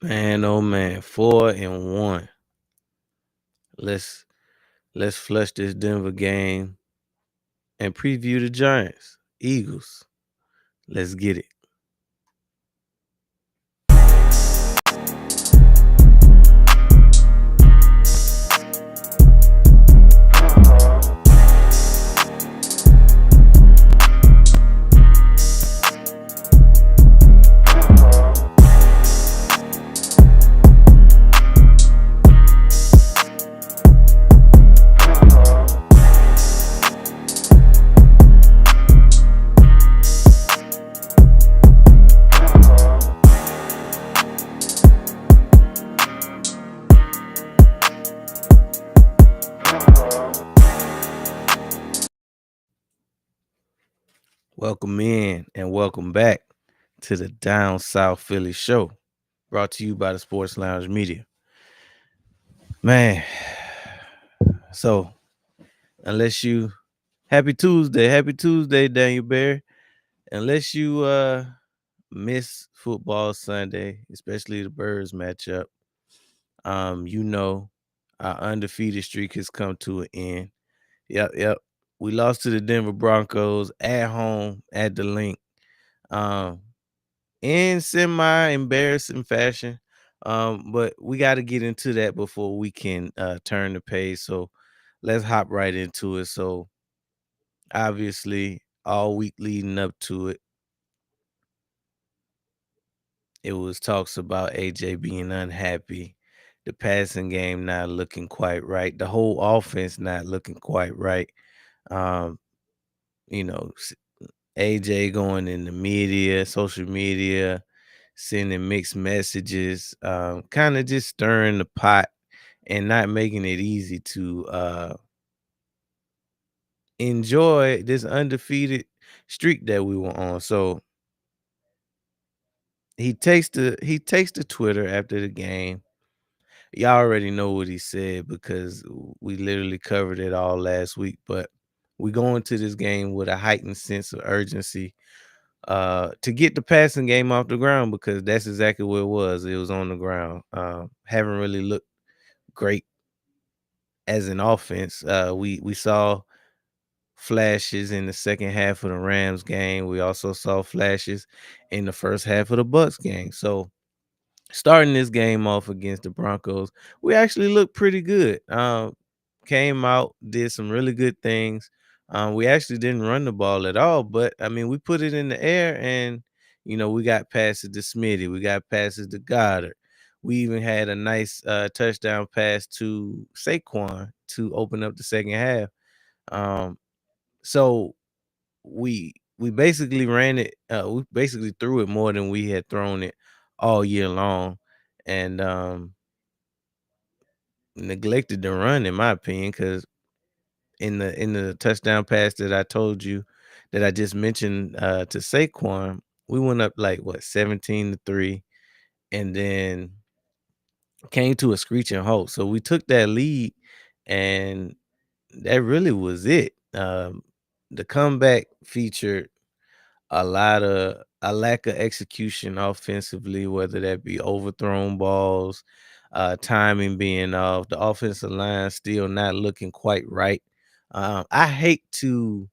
Man, oh man, 4-1. Let's let's flush this Denver game and preview the Giants, Eagles. Let's get it. Welcome in and welcome back to the Down South Philly show, brought to you by the Sports Lounge Media. Man, so unless you happy Tuesday, Daniel Bear. Unless you miss football Sunday, especially the Birds matchup, you know our undefeated streak has come to an end. Yep. We lost to the Denver Broncos at home at the Link. In semi-embarrassing fashion. But we got to get into that before we can turn the page. So let's hop right into it. So obviously, all week leading up to it, it was talks about AJ being unhappy, the passing game not looking quite right, the whole offense not looking quite right. Um, you know, AJ going in the media, social media, sending mixed messages, kind of just stirring the pot and not making it easy to enjoy this undefeated streak that we were on. So he takes the Twitter after the game. Y'all already know what he said because we literally covered it all last week. But we go into this game with a heightened sense of urgency to get the passing game off the ground because that's exactly what it was. It was on the ground. Haven't really looked great as an offense. We saw flashes in the second half of the Rams game. We also saw flashes in the first half of the Bucks game. So starting this game off against the Broncos, we actually looked pretty good. Came out, did some really good things. We actually didn't run the ball at all, but I mean, we put it in the air and we got passes to Smitty, we got passes to Goddard. We even had a nice touchdown pass to Saquon to open up the second half. So we basically ran it. We basically threw it more than we had thrown it all year long, and neglected the run, in my opinion, because in the touchdown pass that I told you that I just mentioned to Saquon, we went up like what 17-3, and then came to a screeching halt. So we took that lead, and that really was it. The comeback featured a lack of execution offensively, whether that be overthrown balls, timing being off, the offensive line still not looking quite right. I hate to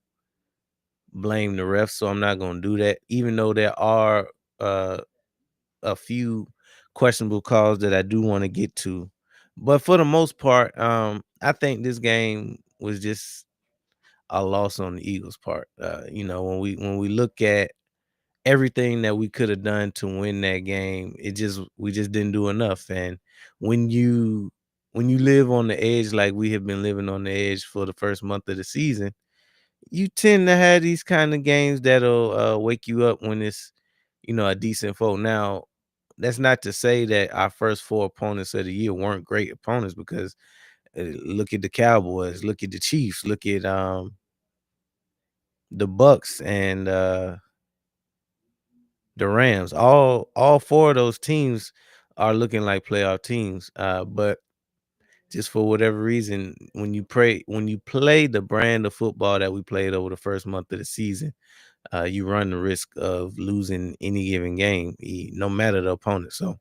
blame the refs, so I'm not going to do that, even though there are uh, a few questionable calls that I do want to get to. But for the most part, I think this game was just a loss on the Eagles' part. When we look at everything that we could have done to win that game, we just didn't do enough. And when you live on the edge like we have been living on the edge for the first month of the season, you tend to have these kind of games that'll wake you up when it's a decent foe. Now, that's not to say that our first four opponents of the year weren't great opponents, because look at the Cowboys, look at the Chiefs, look at the Bucks and the Rams. All four of those teams are looking like playoff teams. But just for whatever reason, when you play the brand of football that we played over the first month of the season, you run the risk of losing any given game, no matter the opponent. So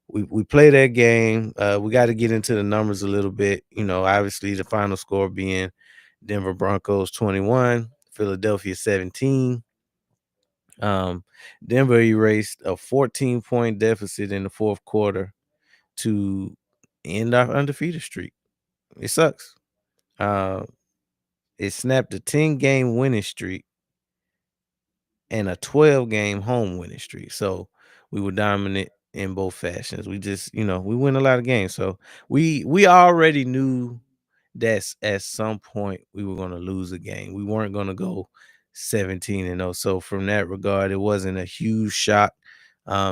we play that game. We got to get into the numbers a little bit. Obviously the final score being Denver Broncos 21, Philadelphia 17. Um, Denver erased a 14-point deficit in the fourth quarter to end our undefeated streak. It sucks. Uh, it snapped a 10-game winning streak and a 12-game home winning streak. So we were dominant in both fashions. We just, we win a lot of games. So we already knew that at some point we were going to lose a game. We weren't going to go 17-0. So from that regard, it wasn't a huge shock.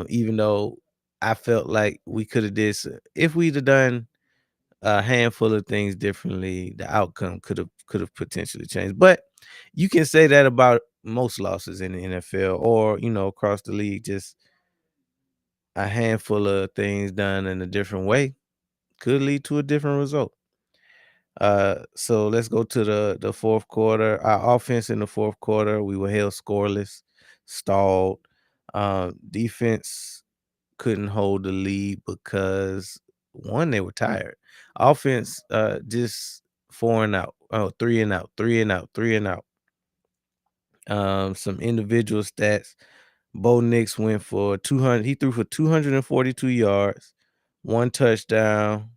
Even though I felt like we could have if we'd have done a handful of things differently, the outcome could have potentially changed. But you can say that about most losses in the NFL or across the league. Just a handful of things done in a different way could lead to a different result. So let's go to the fourth quarter. Our offense in the fourth quarter, we were held scoreless, stalled. Defense couldn't hold the lead because one, they were tired. Offense, just 4 and out. Oh, 3 and out, 3 and out, 3 and out. Some individual stats. Bo Nix went for 200. He threw for 242 yards, one touchdown,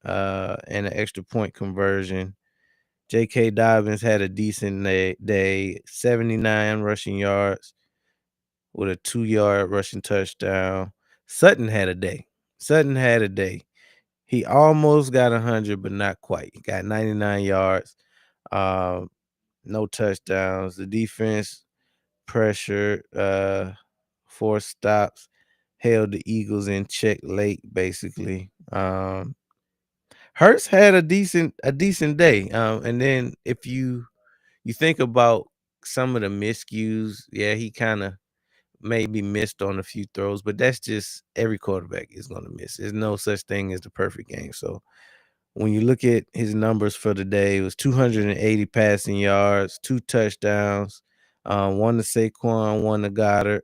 and an extra point conversion. J.K. Dobbins had a decent day, 79 rushing yards with a 2-yard rushing touchdown. Sutton had a day. Sutton had a day. He almost got 100, but not quite. He got 99 yards, um, no touchdowns. The defense pressured, forced stops, held the Eagles in check late, basically. Hurts had a decent day. And then if you think about some of the miscues, yeah, he kind of maybe missed on a few throws, but that's just every quarterback is going to miss. There's no such thing as the perfect game. So when you look at his numbers for the day, it was 280 passing yards, 2 touchdowns, one to Saquon, one to Goddard,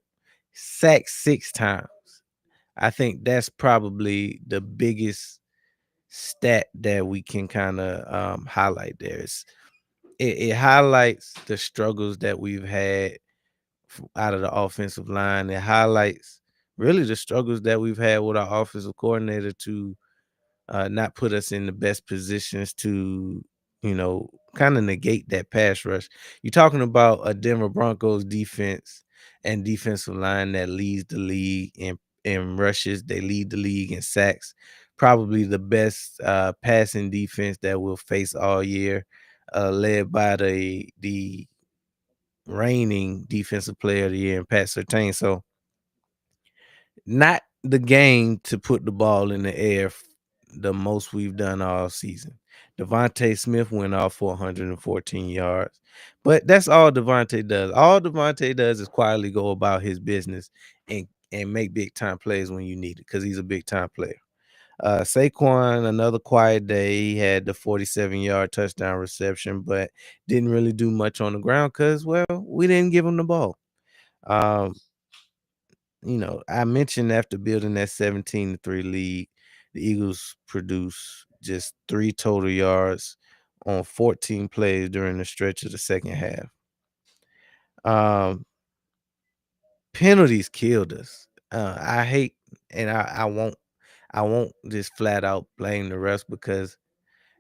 sacked 6 times. I think that's probably the biggest stat that we can kind of highlight there. It highlights the struggles that we've had out of the offensive line. It highlights really the struggles that we've had with our offensive coordinator to not put us in the best positions to, kind of negate that pass rush. You're talking about a Denver Broncos defense and defensive line that leads the league in rushes. They lead the league in sacks. Probably the best passing defense that we'll face all year, led by the reigning defensive player of the year in Pat Surtain. So not the game to put the ball in the air the most we've done all season. Devontae Smith went off for 114 yards. But that's all Devontae does. All Devontae does is quietly go about his business and make big time plays when you need it because he's a big time player. Saquon, another quiet day. He had the 47-yard touchdown reception, but didn't really do much on the ground because, well, we didn't give him the ball. Um, I mentioned after building that 17-3 lead, the Eagles produced just 3 total yards on 14 plays during the stretch of the second half. Um, Penalties killed us. I hate, and I won't just flat out blame the refs because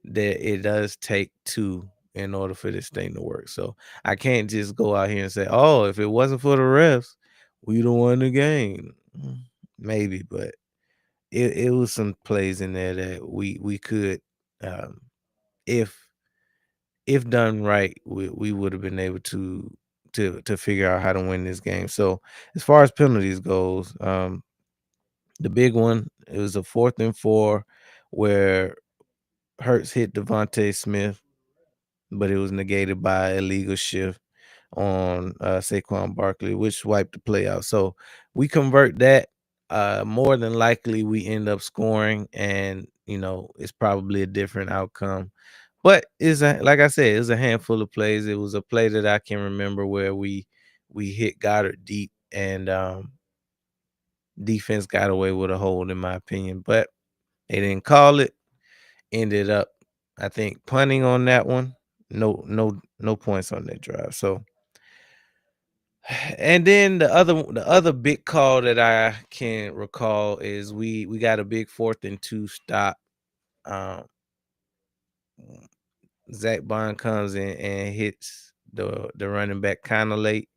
it does take two in order for this thing to work. So I can't just go out here and say, "Oh, if it wasn't for the refs, we'd have won the game." Maybe, but it was some plays in there that we could, um, if if done right, we would have been able to figure out how to win this game. So as far as penalties goes, the big one, it was a 4th and 4 where Hurts hit Devontae Smith, but it was negated by illegal shift on Saquon Barkley, which wiped the play out. So we convert that. More than likely, we end up scoring, and it's probably a different outcome. But like I said, it's a handful of plays. It was a play that I can remember where we hit Goddard deep, and Defense got away with a hold, in my opinion, but they didn't call it. Ended up, I think, punting on that one. No points on that drive. So, and then the other big call that I can recall is we got a big 4th and 2 stop. Um, Zach Bond comes in and hits the running back kind of late.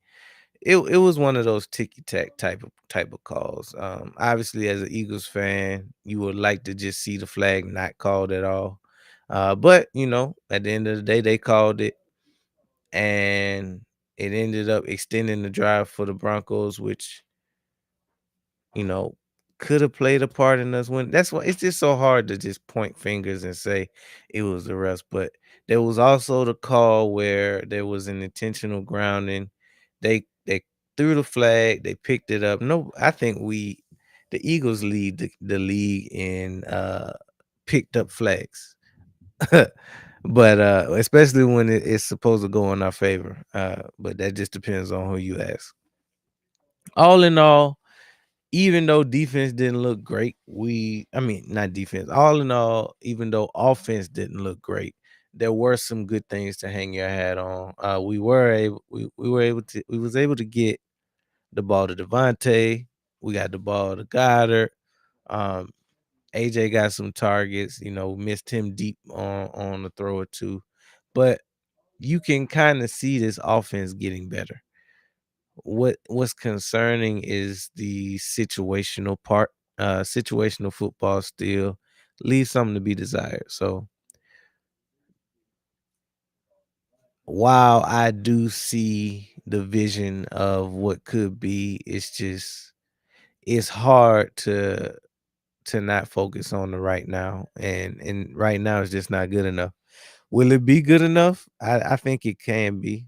It was one of those ticky tack type of calls. Obviously, as an Eagles fan, you would like to just see the flag not called at all. But at the end of the day, they called it, and it ended up extending the drive for the Broncos, which you know, could have played a part in us winning. That's why it's just so hard to just point fingers and say it was the refs. But there was also the call where there was an intentional grounding. They threw the flag, they picked it up. No, I think the Eagles lead the league in picked up flags. But especially when it's supposed to go in our favor. But that just depends on who you ask. All in all, even though defense didn't look great, I mean, not defense. All in all, even though offense didn't look great, there were some good things to hang your hat on. We was able to get the ball to Devontae. We got the ball to Goddard. Um, AJ got some targets. Missed him deep on the throw or two, but you can kind of see this offense getting better. What's concerning is the situational part. Situational football still leaves something to be desired. So while I do see the vision of what could be, it's hard to not focus on the right now. And right now is just not good enough. Will it be good enough? I think it can be.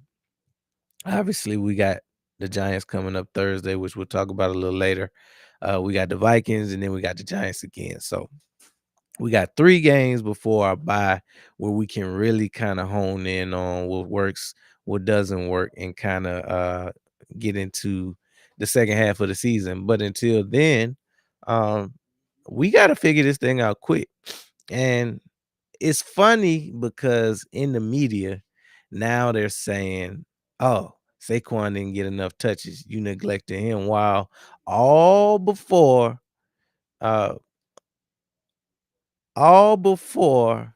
Obviously, we got the Giants coming up Thursday, which we'll talk about a little later. We got the Vikings, and then we got the Giants again. So we got 3 games before our bye where we can really kind of hone in on what works, what doesn't work, and kind of get into the second half of the season. But until then, um, we got to figure this thing out quick. And it's funny because in the media now they're saying, "Oh, Saquon didn't get enough touches. You neglected him." While all before, uh, all before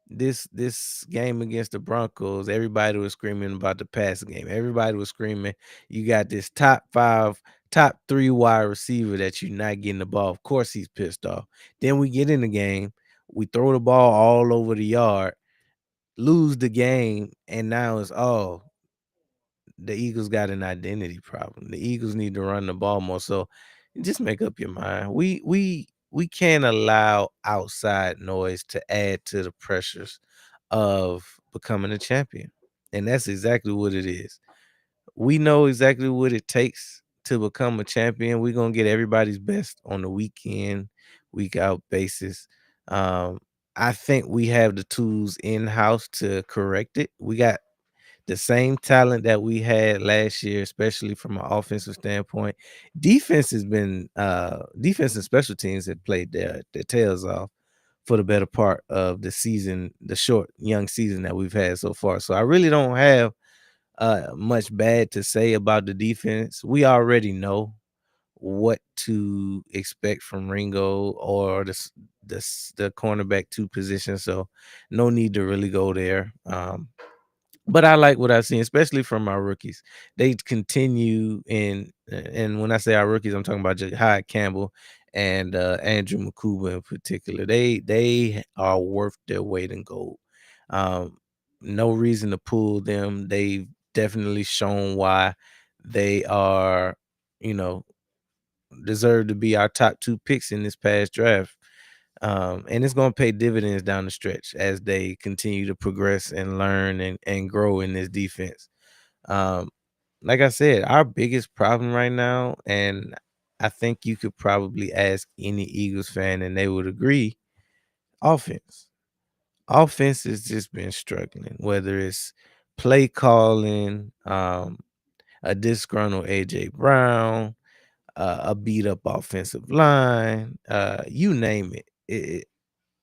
this game against the Broncos, everybody was screaming about the passing game. Everybody was screaming, "You got this top 5, top 3 wide receiver that you're not getting the ball." Of course, he's pissed off. Then we get in the game, we throw the ball all over the yard, lose the game, and now it's the Eagles got an identity problem. The Eagles need to run the ball more. So just make up your mind. We can't allow outside noise to add to the pressures of becoming a champion. And that's exactly what it is. We know exactly what it takes to become a champion. We're gonna get everybody's best on the weekend, week out basis. Um, I think we have the tools in house to correct it. We got the same talent that we had last year, especially from an offensive standpoint. Defense and special teams have played their tails off for the better part of the season, the short young season that we've had so far. So I really don't have much bad to say about the defense. We already know what to expect from Ringo or the cornerback 2 position. So no need to really go there. But I like what I've seen, especially from our rookies. They continue and when I say our rookies, I'm talking about Jahad Campbell and Andrew Makuba in particular. They are worth their weight in gold. Um, no reason to pull them. They've definitely shown why they are, you know, deserve to be our top 2 picks in this past draft. And it's going to pay dividends down the stretch as they continue to progress and learn and grow in this defense. Um, like I said, our biggest problem right now, and I think you could probably ask any Eagles fan and they would agree, offense. Offense has just been struggling, whether it's play calling, a disgruntled AJ Brown, a beat up offensive line, you name it.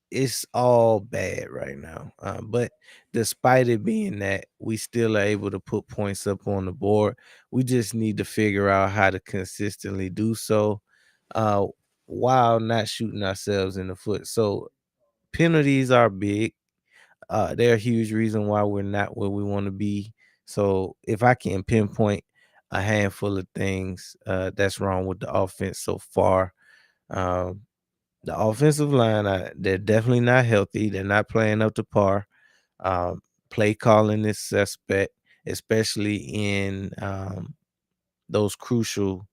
It's all bad right now. But despite it being that, we still are able to put points up on the board. We just need to figure out how to consistently do so, uh, while not shooting ourselves in the foot. So penalties are big. They're a huge reason why we're not where we want to be. So if I can pinpoint a handful of things that's wrong with the offense so far, um, the offensive line, they're definitely not healthy. They're not playing up to par. Um, Play calling is suspect, especially in those crucial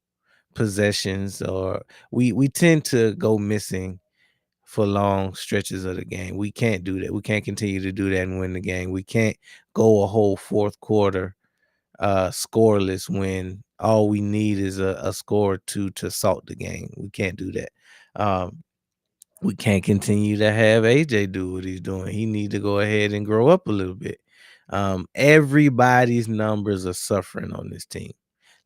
possessions. Or we tend to go missing for long stretches of the game. We can't do that. We can't continue to do that and win the game. We can't go a whole fourth quarter scoreless when all we need is a score or two to salt the game. We can't do that. Um, we can't continue to have AJ do what he's doing. He need to go ahead and grow up a little bit. Everybody's numbers are suffering on this team.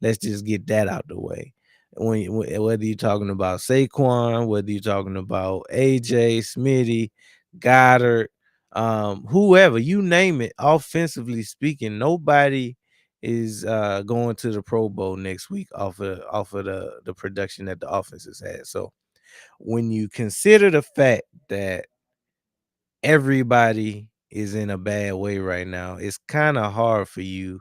Let's just get that out the way. Whether you're talking about Saquon, whether you're talking about AJ, Smitty, Goddard, whoever, you name it, offensively speaking, nobody is going to the Pro Bowl next week off of the production that the offense has had. So when you consider the fact that everybody is in a bad way right now, it's kind of hard for you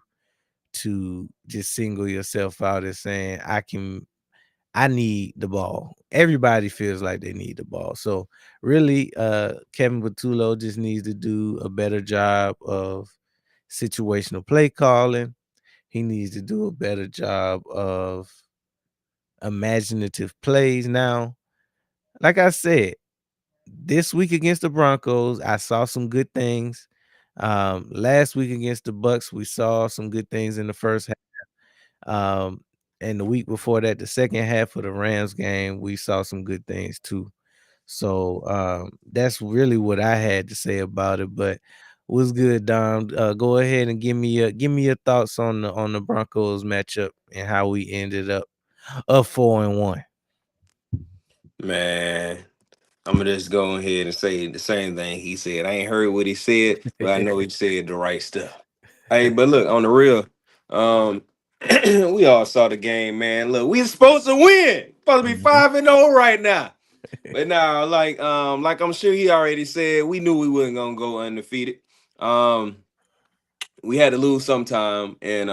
to just single yourself out as saying, I need the ball. Everybody feels like they need the ball. So really, Kevin Patullo just needs to do a better job of situational play calling. He needs to do a better job of imaginative plays. Now, like I said, this week against the Broncos, I saw some good things. Last week against the Bucks, we saw some good things in the first half. And the week before that, the second half of the Rams game, we saw some good things too. So that's really what I had to say about it. But was good, Dom. Go ahead and give me your thoughts on the Broncos matchup and how we ended up 4-1. Man, I'm gonna just go ahead and say the same thing he said. I ain't heard what he said, but I know he said the right stuff. Hey, but look, on the real, um, we all saw the game, man. Look, we supposed to win. Supposed to be Mhm. 5-0 right now. But now, like I'm sure he already said, we knew we wasn't gonna go undefeated. Um, we had to lose sometime, and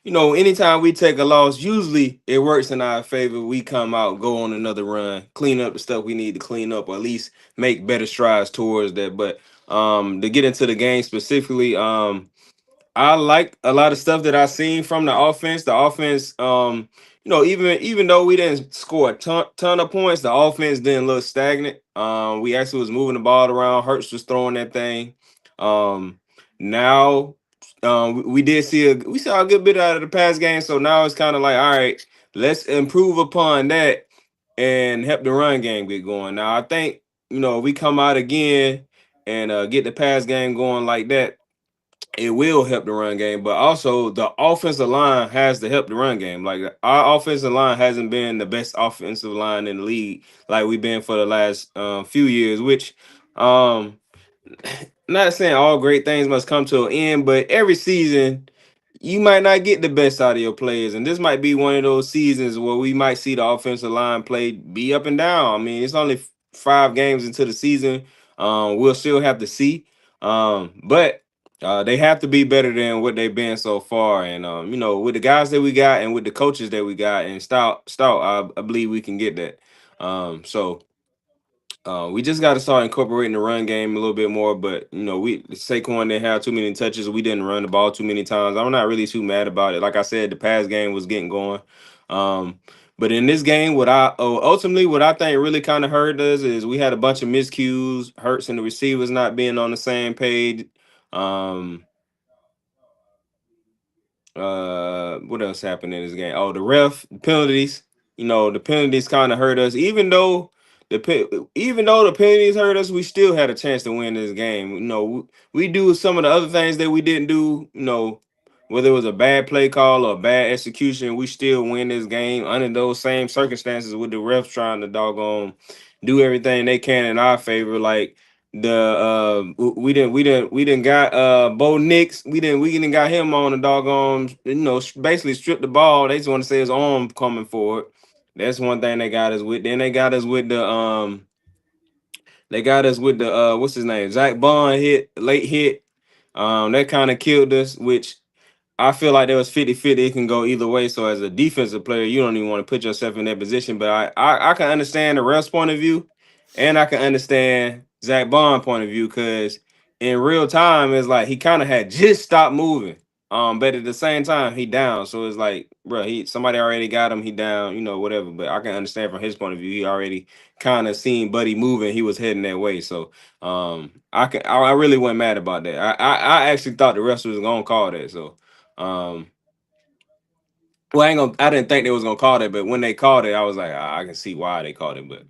anytime we take a loss, usually it works in our favor. We come out, go on another run, clean up the stuff we need to clean up, or at least make better strides towards that. But to get into the game specifically, I like a lot of stuff that I seen from the offense. The offense, even though we didn't score a ton of points, the offense didn't look stagnant. We actually was moving the ball around. Hurts was throwing that thing. Um, now, we saw a good bit out of the pass game. So now it's kind of like, all right, let's improve upon that and help the run game get going. Now I think if we come out again and get the pass game going like that, it will help the run game, but also the offensive line has to help the run game. Like, our offensive line hasn't been the best offensive line in the league like we've been for the last few years, which um not saying all great things must come to an end, but every season you might not get the best out of your players. And this might be one of those seasons where we might see the offensive line play be up and down. I mean, it's only 5 games into the season. We'll still have to see. But they have to be better than what they've been so far. And with the guys that we got and with the coaches that we got and stout, I believe we can get that. So we just got to start incorporating the run game a little bit more. But we Saquon didn't have too many touches. We didn't run the ball too many times. I'm not really too mad about it. Like I said, the pass game was getting going. Um, but in this game, ultimately what I think really kind of hurt us is we had a bunch of miscues, Hurts and the receivers not being on the same page. Um, what else happened in this game? Oh, the ref penalties. The penalties kind of hurt us. Even though the penalties hurt us, we still had a chance to win this game. We do some of the other things that we didn't do. whether it was a bad play call or a bad execution, we still win this game under those same circumstances with the refs trying to doggone do everything they can in our favor. Like we didn't got Bo Nix. We didn't got him on the doggone, basically stripped the ball. They just want to say his arm coming forward. That's one thing they got us with. Then they got us with the what's his name? Zach Bond late hit. That kind of killed us, which I feel like there was 50-50. It can go either way. So as a defensive player, you don't even want to put yourself in that position. But I can understand the ref's point of view, and I can understand Zach Bond point of view, because in real time, it's like he kind of had just stopped moving. But at the same time, he down. So it's like, bro, somebody already got him. He down, whatever. But I can understand from his point of view. He already kind of seen Buddy moving. He was heading that way. So I really wasn't mad about that. I actually thought the refs was gonna call that. So um, well, I didn't think they was gonna call that, but when they called it, I was like, I can see why they called it, but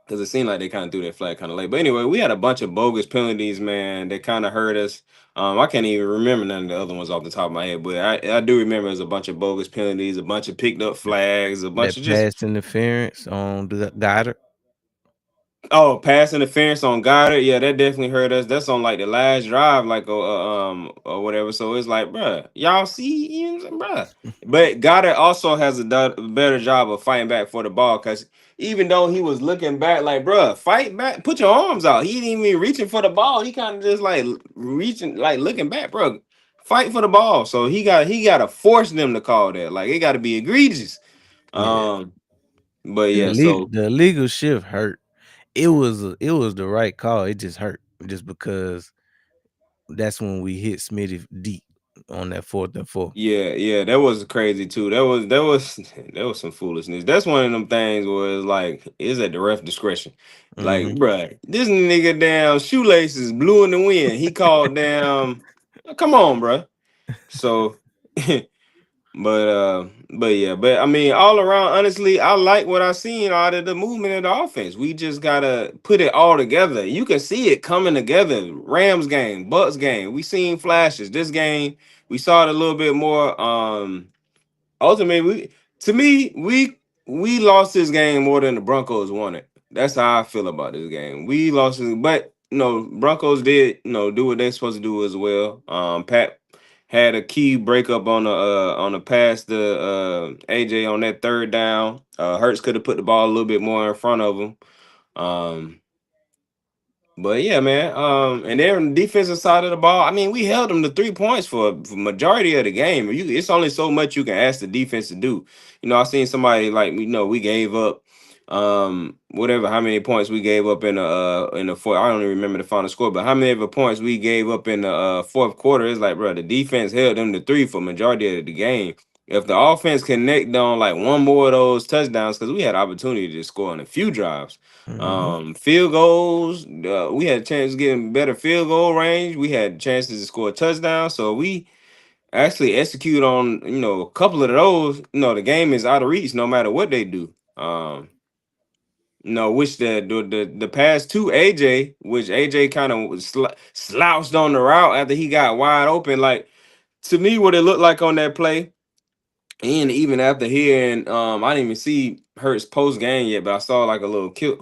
because it seemed like they kind of threw that flag kind of late. But anyway, we had a bunch of bogus penalties, man. That kind of hurt us. I can't even remember none of the other ones off the top of my head, but I do remember there's a bunch of bogus penalties, a bunch of picked up flags, a bunch That of just. pass interference on the Goddard. Oh, pass interference on Goddard. Yeah, that definitely hurt us. That's on like the last drive, like or whatever. So it's like, bruh, y'all see, bruh. But Goddard also has a better job of fighting back for the ball, because even though he was looking back, like, bruh, fight back, put your arms out. He didn't even reaching for the ball. He kind of just like reaching, like looking back, bro. Fight for the ball. So he got to force them to call that. Like it got to be egregious. Yeah, Um, but yeah, so. the illegal shift hurt. It was the right call. It just hurt just because that's when we hit Smitty deep on that 4th and 4. Yeah, yeah, that was crazy too. That was that was some foolishness. That's one of them things where it's like it's at the ref discretion. Like, Mhm. bruh, this nigga damn shoelaces blew in the wind. He called damn. Come on, bruh. So, but yeah, but I mean, all around, honestly, I like what I seen out of the movement of the offense. We just gotta put it all together. You can see it coming together. Rams game, Bucks game. We seen flashes. This game, we saw it a little bit more. Ultimately, we lost this game more than the Broncos won it. That's how I feel about this game. We lost it, but Broncos did do what they're supposed to do as well. Pat had a key breakup on the pass to AJ on that third down. Hurts could have put the ball a little bit more in front of him. Um, but yeah, man. And then on the defensive side of the ball, I mean, we held them to 3 points for majority of the game. It's only so much you can ask the defense to do. I seen somebody like we gave up whatever how many points we gave up in the fourth. I don't even remember the final score, but how many of the points we gave up in the fourth quarter? It's like, bro, the defense held them to three for majority of the game. If the offense connect on like one more of those touchdowns, because we had opportunity to score on a few drives. Mhm. Field goals. We had a chance to get in better field goal range. We had chances to score a touchdown. So we actually execute on a couple of those. The game is out of reach no matter what they do. Which the pass to AJ, which AJ kind of was slouched on the route after he got wide open. Like, to me, what it looked like on that play. And even after hearing, I didn't even see Hurts post game yet, but I saw like a little clip.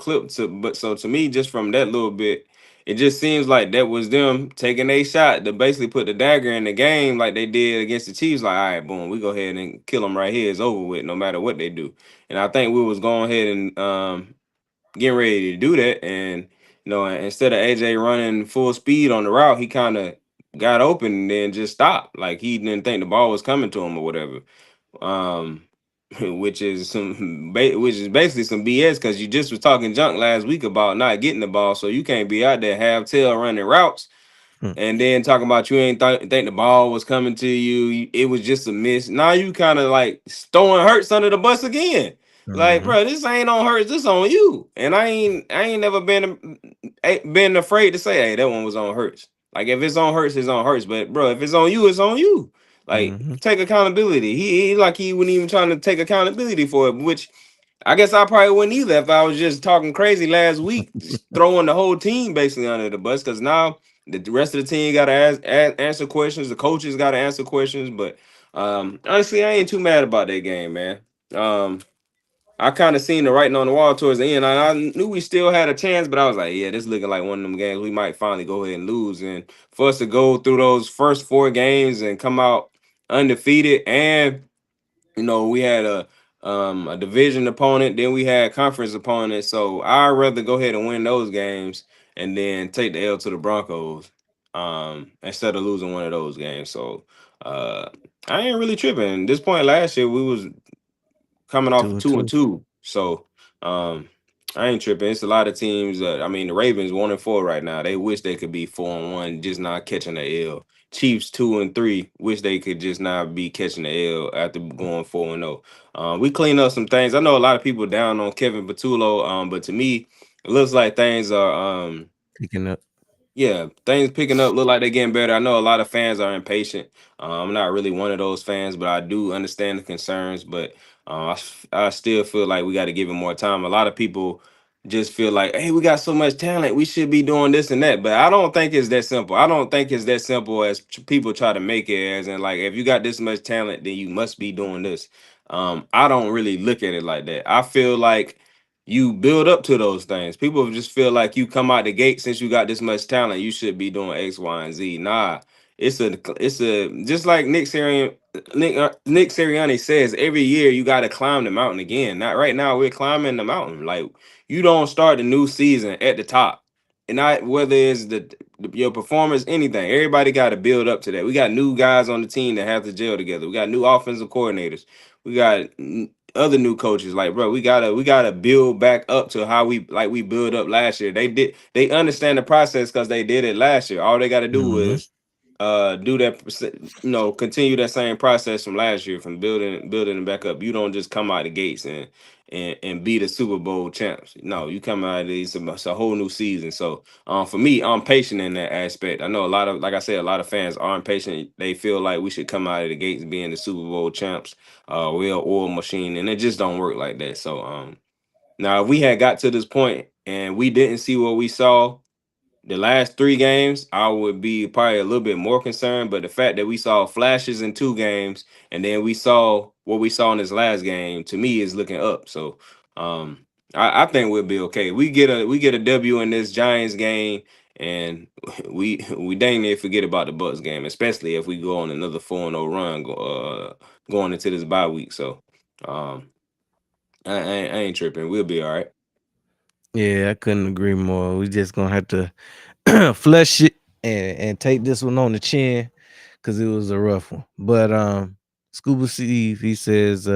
But so to me, just from that little bit, it just seems like that was them taking a shot to basically put the dagger in the game, like they did against the Chiefs. Like, all right, boom, we go ahead and kill them right here. It's over with, no matter what they do. And I think we was going ahead and getting ready to do that. And instead of AJ running full speed on the route, he kind of got open and then just stopped. Like he didn't think the ball was coming to him or whatever. um which is basically some BS, because you just was talking junk last week about not getting the ball, so you can't be out there half tail running routes Hmm. and then talking about you ain't think the ball was coming to you. It was just a miss. Now you kind of like throwing Hurts under the bus again. Like, Mhm. bro, this ain't on Hurts, this on you. And I ain't never been afraid to say, hey, that one was on Hurts. Like, if it's on Hurts, it's on Hurts. But bro, if it's on you, it's on you. Like, Mhm. take accountability. He wasn't even trying to take accountability for it, which I guess I probably wouldn't either if I was just talking crazy last week, just throwing the whole team basically under the bus. Because now The rest of the team got to answer questions. The coaches got to answer questions. But honestly, I ain't too mad about that game, man. Um, I kind of seen the writing on the wall towards the end. I knew we still had a chance, but I was like, yeah, this looking like one of them games we might finally go ahead and lose. And for us to go through those first four games and come out undefeated, and we had a division opponent, then we had conference opponents. So I'd rather go ahead and win those games and then take the L to the Broncos instead of losing one of those games. So uh, I ain't really tripping. At this point last year, we was coming off Two of and two and two. two. So I ain't tripping. It's a lot of teams. I mean, the Ravens 1-4 right now. They wish they could be 4-1, just not catching the L. Chiefs 2-3. Wish they could just not be catching the L after going 4-0. We clean up some things. I know a lot of people down on Kevin Patullo, but to me, it looks like things are Picking up. yeah, things picking up, look like they're getting better. I know a lot of fans are impatient. I'm not really one of those fans, but I do understand the concerns. But I still feel like we got to give it more time. A lot of people just feel like, hey, we got so much talent, we should be doing this and that. But I don't think it's that simple. I don't think it's that simple as people try to make it as. And like, if you got this much talent, then you must be doing this. I don't really look at it like that. I feel like you build up to those things. People just feel like you come out the gate since you got this much talent, you should be doing X, Y, and Z. Nah, it's a just like Nick Sirianni says, every year you got to climb the mountain again. Not right now, we're climbing the mountain. Like you don't start the new season at the top, and not whether it's your performance, anything. Everybody got to build up to that. We got new guys on the team that have to gel together. We got new offensive coordinators. We got other new coaches. Like, bro, we gotta build back up to how we build up last year. They understand the process because they did it last year. All they got to do Mm-hmm. is do that, continue that same process from last year, from building it back up. You don't just come out the gates and be the Super Bowl champs. No, you come out of these, it's a whole new season. So for me, I'm patient in that aspect. I know a lot of, like I said, a lot of fans aren't patient. They feel like we should come out of the gates being the Super Bowl champs. We're an oil machine, and it just don't work like that. So now if we had got to this point and we didn't see what we saw the last three games, I would be probably a little bit more concerned. But the fact that we saw flashes in two games and then we saw what we saw in this last game, to me, is looking up. So I think we'll be okay. We get a W in this Giants game, and we dang near forget about the Bucks game, especially if we go on another 4-0 run going into this bye week. So um, I ain't tripping. We'll be all right. Yeah, I couldn't agree more. We just gonna have to flush it and take this one on the chin because it was a rough one. But Scuba Steve, he says,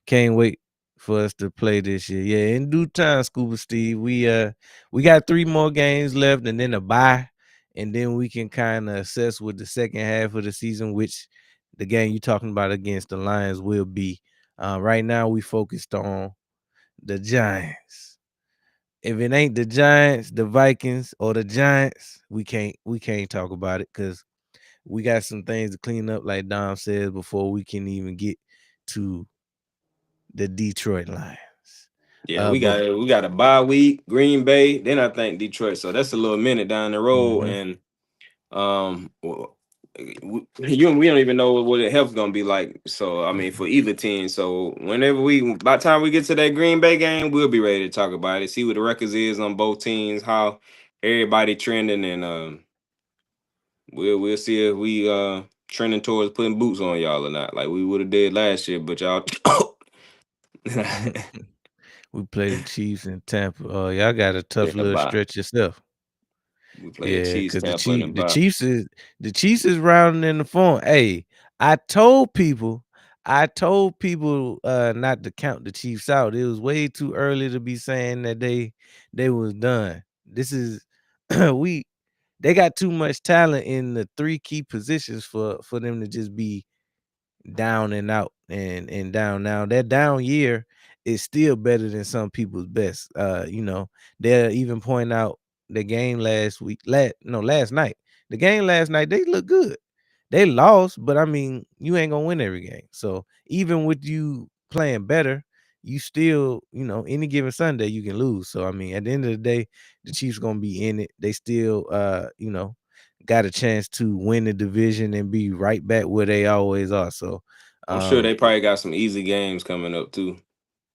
can't wait for us to play this year. Yeah, in due time, Scuba Steve. We got 3 more games left and then a bye, and then we can kind of assess what the second half of the season, which the game you're talking about against the Lions will be. Right now we focused on the Giants. If it ain't the Giants, the Vikings, or the Giants, we can't talk about it because we got some things to clean up, like Dom says, before we can even get to the Detroit Lions. Yeah, we But got we got a bye week, Green Bay, then I think Detroit. So that's a little minute down the road, mhm. and we don't even know what the health's gonna be like. So I mean, for either team. So by the time we get to that Green Bay game, we'll be ready to talk about it. See what the records is on both teams, how everybody trending, and we'll see if we trending towards putting boots on y'all or not, like we would have did last year. But y'all, We play the Chiefs in Tampa. Oh, y'all got a tough yeah, little bye. stretch yourself. We play the Yeah, Chiefs, because the Tampa, and Chief, then the bye. Chiefs is the Chiefs is rounding in the form. Hey, I told people, not to count the Chiefs out. It was way too early to be saying that they was done. This is we they got too much talent in the 3 key positions for them to just be down and out and down. Now that down year is still better than some people's best. They'll even point out the game last night. The game last night, they look good. They lost, but I mean, you ain't gonna win every game. So even with you playing better, you still, any given Sunday you can lose. So I mean, at the end of the day, the Chiefs gonna be in it. They still, got a chance to win the division and be right back where they always are. So, I'm sure they yeah, probably got some easy games coming up too.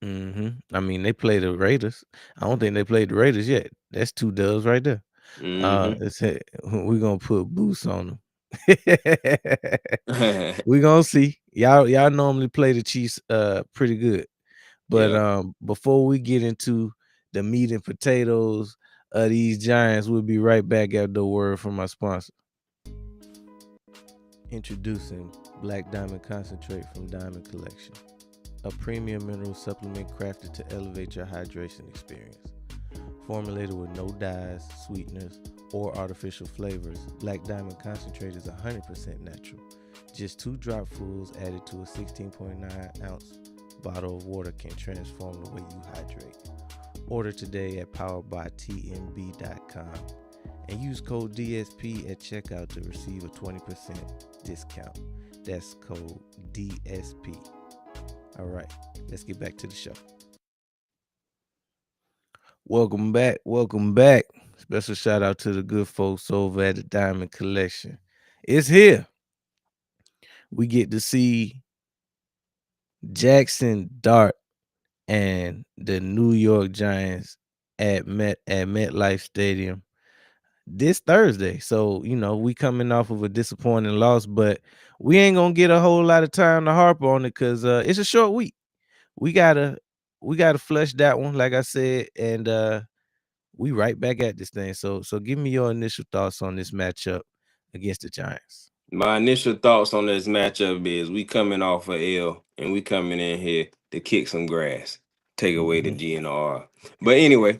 I mean, they play the Raiders. I don't think they played the Raiders yet. That's 2 dubs right there. Hmm. It's we gonna put boots on them. We gonna see. Y'all normally play the Chiefs pretty good. But Yeah. before we get into the meat and potatoes of these Giants, we'll be right back after the word from our sponsor. Introducing Black Diamond Concentrate from Diamond Collection, a premium mineral supplement crafted to elevate your hydration experience. Formulated with no dyes, sweeteners, or artificial flavors, Black Diamond Concentrate is 100% natural. Just 2 dropfuls added to a 16.9-ounce bottle of water can transform the way you hydrate. Order today at poweredbytmb.com and use code DSP at checkout to receive a 20% discount. That's code DSP. All right, let's get back to the show. Welcome back. Welcome back. Special shout out to the good folks over at the Diamond Collection. It's here. We get to see Jackson Dart and the New York Giants at MetLife Stadium this Thursday. So, we coming off of a disappointing loss, but we ain't gonna get a whole lot of time to harp on it because it's a short week. We gotta we gotta flush that one, like I said, and we right back at this thing. So give me your initial thoughts on this matchup against the Giants. My initial thoughts on this matchup is we coming off a L and we coming in here to kick some grass, take away the Mhm. GNR. But anyway,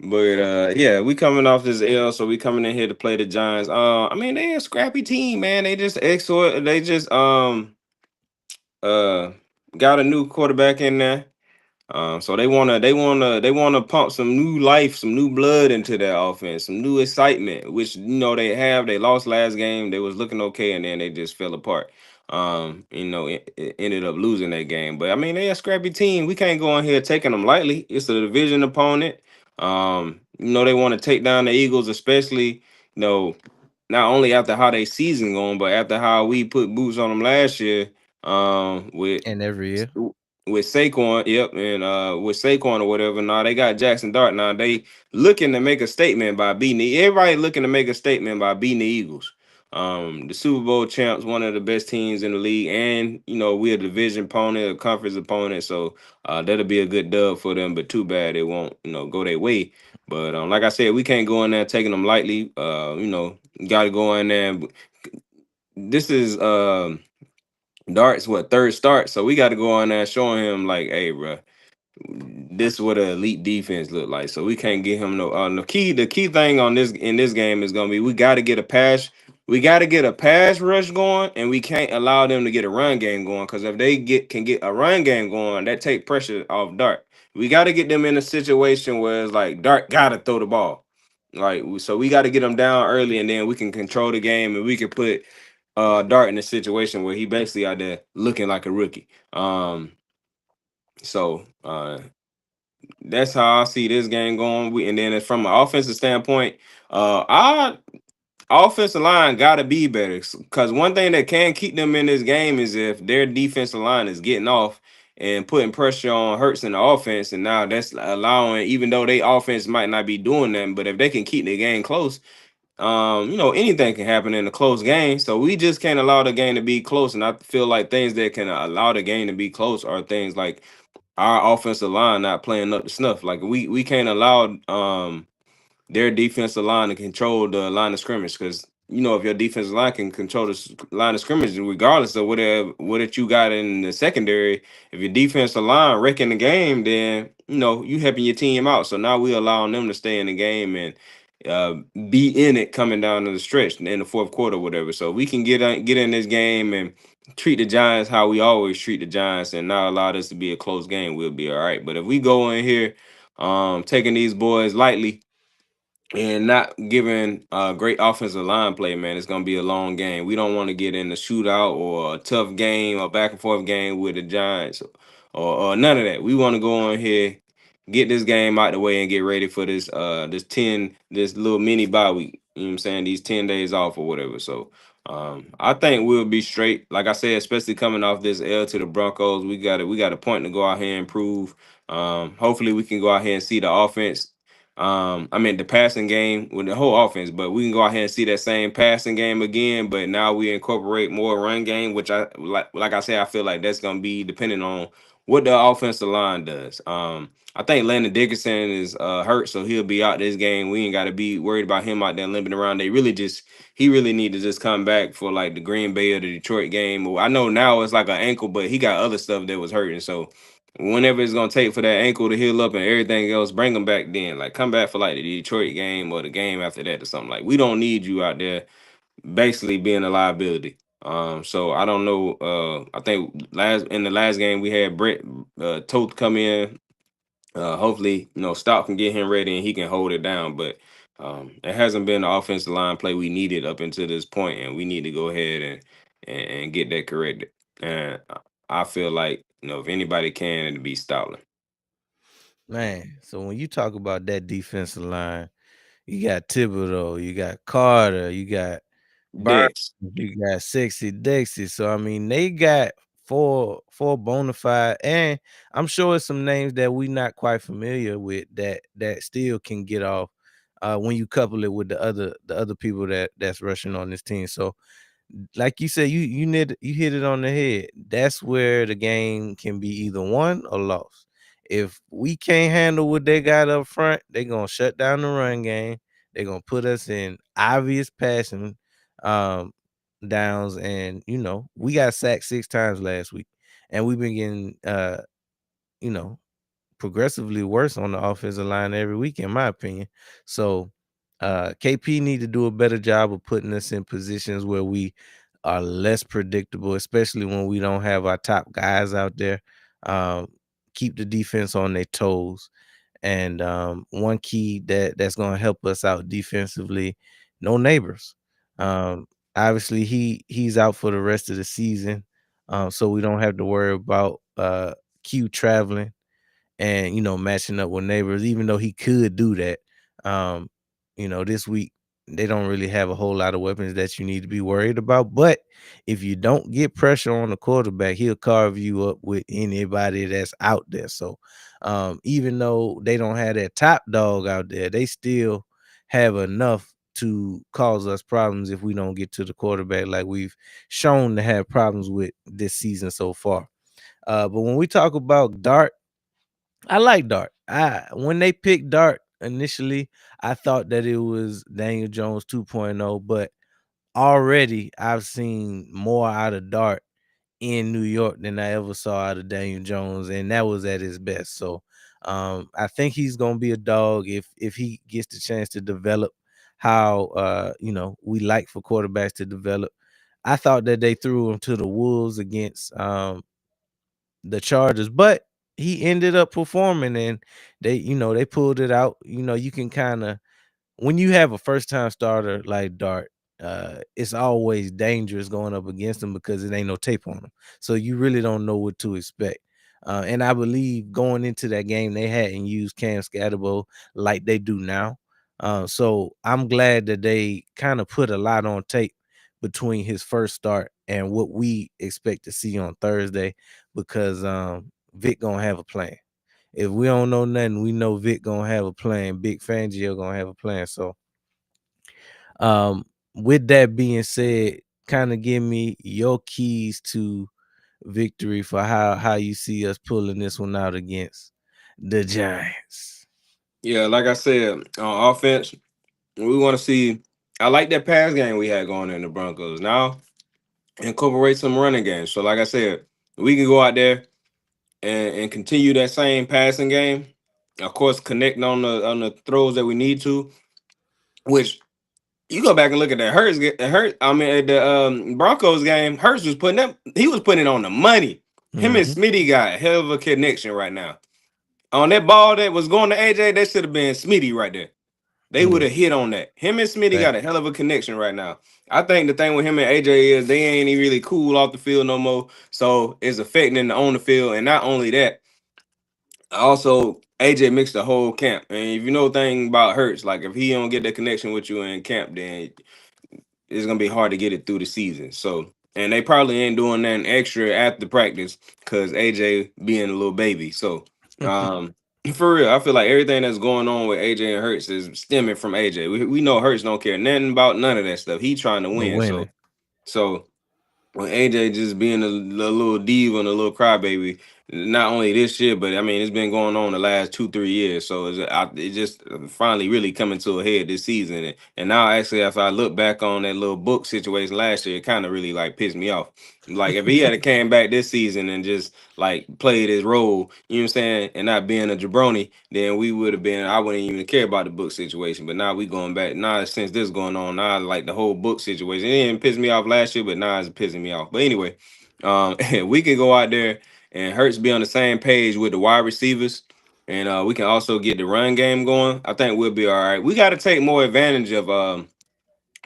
but yeah, we coming off this L, so we coming in here to play the Giants. I mean they a scrappy team, man. They just excellent. They just uh got a new quarterback in there. So they wanna pump some new life, some new blood into their offense, some new excitement, which they have. They lost last game. They was looking okay, and then they just fell apart. It ended up losing that game. But I mean, they a scrappy team. We can't go in here taking them lightly. It's a division opponent. They want to take down the Eagles, especially not only after how they season going, but after how we put boots on them last year. With And every year. Saquon, yep, and with Saquon or whatever. Now they got Jackson Dart. Now they looking to make a statement by beating everybody looking to make a statement by beating the Eagles. The Super Bowl champs, one of the best teams in the league, and we're a division opponent, a conference opponent, so that'll be a good dub for them. But too bad it won't, go their way. But like I said, we can't go in there taking them lightly. Got to go in there. This is Dart's what third start, so we got to go on there showing him like, hey, bro, this is what an elite defense look like. So we can't get him no. The key thing on this in this game is gonna be we got to get a pass. We got to get a pass rush going, and we can't allow them to get a run game going. Because if they can get a run game going, that take pressure off Dart. We got to get them in a situation where it's like Dart got to throw the ball. So we got to get them down early, and then we can control the game, and we can put Dart in a situation where he basically out there looking like a rookie. So that's how I see this game going. And then from an offensive standpoint, our offensive line got to be better because one thing that can keep them in this game is if their defensive line is getting off and putting pressure on Hurts in the offense, and now that's allowing, even though they offense might not be doing that, but if they can keep the game close, anything can happen in a close game. So we just can't allow the game to be close. And I feel like things that can allow the game to be close are things like our offensive line not playing up to snuff. Like we can't allow their defensive line to control the line of scrimmage because if your defensive line can control the line of scrimmage, regardless of whatever what you got in the secondary, if your defensive line wrecking the game, then you helping your team out. So now we allowing them to stay in the game and uh, be in it coming down to the stretch in the fourth quarter, whatever. So we can get in this game and treat the Giants how we always treat the Giants, and not allow this to be a close game. We'll be all right. But if we go in here, taking these boys lightly and not giving great offensive line play, man, it's gonna be a long game. We don't want to get in a shootout or a tough game or back and forth game with the Giants or none of that. We want to go on here, get this game out the way, and get ready for this little mini bye week. you know what I'm saying, these 10 days off or whatever. So I think we'll be straight. Like I said, especially coming off this L to the Broncos, we got a point to go out here and prove. Hopefully we can go out here and see the offense. I mean the passing game with the whole offense, but we can go out here and see that same passing game again. But now we incorporate more run game, which like I said, I feel like that's gonna be depending on what the offensive line does. I think Landon Dickinson is hurt, so he'll be out this game. We ain't got to be worried about him out there limping around. He really need to just come back for like the Green Bay or the Detroit game. Well, I know now it's like an ankle, but he got other stuff that was hurting. So whenever it's gonna take for that ankle to heal up and everything else, bring him back then. Like come back for like the Detroit game or the game after that or something. Like we don't need you out there basically being a liability. So I don't know. I think last in the last game we had Brett Toth come in. Hopefully, Stout can get him ready and he can hold it down. But it hasn't been the offensive line play we needed up until this point, and we need to go ahead and get that corrected. And I feel like if anybody can, it'd be Stoutland. Man, so when you talk about that defensive line, you got Thibodeau, you got Carter, you got Barkley, Dex. you got Sexy Dexy. So I mean, they got four bona fide, and I'm sure it's some names that we not quite familiar with that still can get off when you couple it with the other people that's rushing on this team. So like you said, you hit it on the head. That's where the game can be either won or lost. If we can't handle what they got up front, they're gonna shut down the run game. They're gonna put us in obvious passing um, downs, and we got sacked 6 times last week, and we've been getting you know progressively worse on the offensive line every week, in my opinion. So KP need to do a better job of putting us in positions where we are less predictable, especially when we don't have our top guys out there. Um, Keep the defense on their toes. And one key that's going to help us out defensively, no neighbors. Um, Obviously, he's out for the rest of the season, so we don't have to worry about Q traveling and matching up with neighbors, even though he could do that. um this week they don't really have a whole lot of weapons that you need to be worried about, but if you don't get pressure on the quarterback, he'll carve you up with anybody that's out there. So even though they don't have that top dog out there, they still have enough to cause us problems if we don't get to the quarterback, like we've shown to have problems with this season so far. But when we talk about Dart, I like Dart. I When they picked Dart initially, I thought that it was Daniel Jones 2.0, but already I've seen more out of Dart in New York than I ever saw out of Daniel Jones, and that was at his best. So I think he's gonna be a dog if he gets the chance to develop how we like for quarterbacks to develop. I thought that they threw him to the wolves against the Chargers, but he ended up performing, and they pulled it out. You can kind of, when you have a first time starter like Dart, it's always dangerous going up against him because it ain't no tape on him. So you really don't know what to expect. And I believe going into that game, they hadn't used Cam Scatterbo like they do now. So I'm glad that they kind of put a lot on tape between his first start and what we expect to see on Thursday, because Vic gonna have a plan. If we don't know nothing, we know Vic gonna have a plan. Big Fangio gonna have a plan. So with that being said, kind of give me your keys to victory for how you see us pulling this one out against the Giants. Yeah, like I said, on offense, we want to see. I like that pass game we had going in the Broncos. Now incorporate some running games. So, like I said, we can go out there and continue that same passing game. Of course, connecting on the throws that we need to. Which you go back and look at that Hurts. I mean, at the Broncos game, Hurts was putting up. He was putting it on the money. Him and Hmm. Smitty got a hell of a connection right now. On that ball that was going to AJ, that should have been Smitty right there. They would Yeah. have hit on that. Him and Smitty Fact. got a hell of a connection right now. I think the thing with him and AJ is they ain't even really cool off the field no more. So it's affecting them on the field. And not only that, also AJ mixed the whole camp. And if you know thing about Hurts, like if he don't get that connection with you in camp, then it's gonna be hard to get it through the season. So, and they probably ain't doing nothing extra after practice because AJ being a little baby. So, um, for real, I feel like everything that's going on with AJ and Hurts is stemming from AJ. We know Hurts don't care nothing about none of that stuff. He trying to The win. winning. So when AJ just being a little diva and a little crybaby, not only this year, but I mean it's been going on the last 2 3 years. So it just finally really coming to a head this season. And now actually, after I look back on that little book situation last year, it kind of really like pissed me off. Like if he had came back this season and just like played his role, you know what I'm saying, and not being a jabroni, then we would have been. I wouldn't even care about the book situation. But now we going back. Now since this going on, now like the whole book situation, it didn't piss me off last year, but now it's pissing me off. But anyway, we can go out there and Hurts be on the same page with the wide receivers. And we can also get the run game going. I think we'll be all right.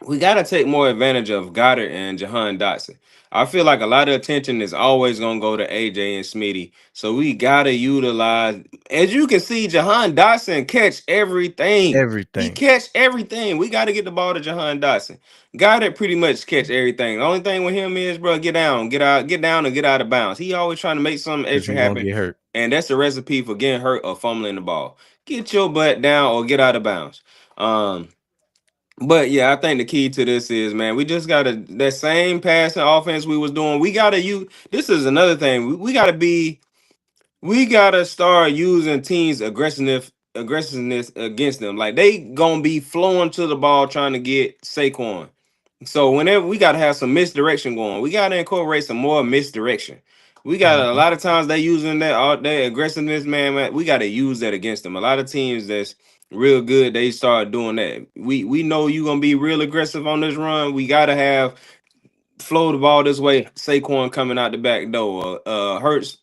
We got to take more advantage of Goddard and Jahan Dotson. I feel like a lot of attention is always going to go to AJ and Smitty. So we got to utilize, as you can see, Jahan Dotson catch everything. He Everything. catch everything. We got to get the ball to Jahan Dotson. Goddard pretty much catch everything. The only thing with him is, bro, get down, get down, and get out of bounds. He always trying to make something Because extra he gonna happen, get hurt. and that's the recipe for getting hurt or fumbling the ball. Get your butt down or get out of bounds. Um, but yeah, I think the key to this is, man, we just gotta that same passing offense we was doing. We gotta use this is another thing. We gotta start using teams aggressiveness against them. Like they gonna be flowing to the ball trying to get Saquon. So whenever we gotta have some misdirection going, we gotta incorporate some more misdirection. We got a Mhm. lot of times they using that all that aggressiveness, man. We gotta use that against them. A lot of teams that's real good, they start doing that. We know you gonna be real aggressive on this run. We gotta have flow the ball this way. Saquon coming out the back door. Hurts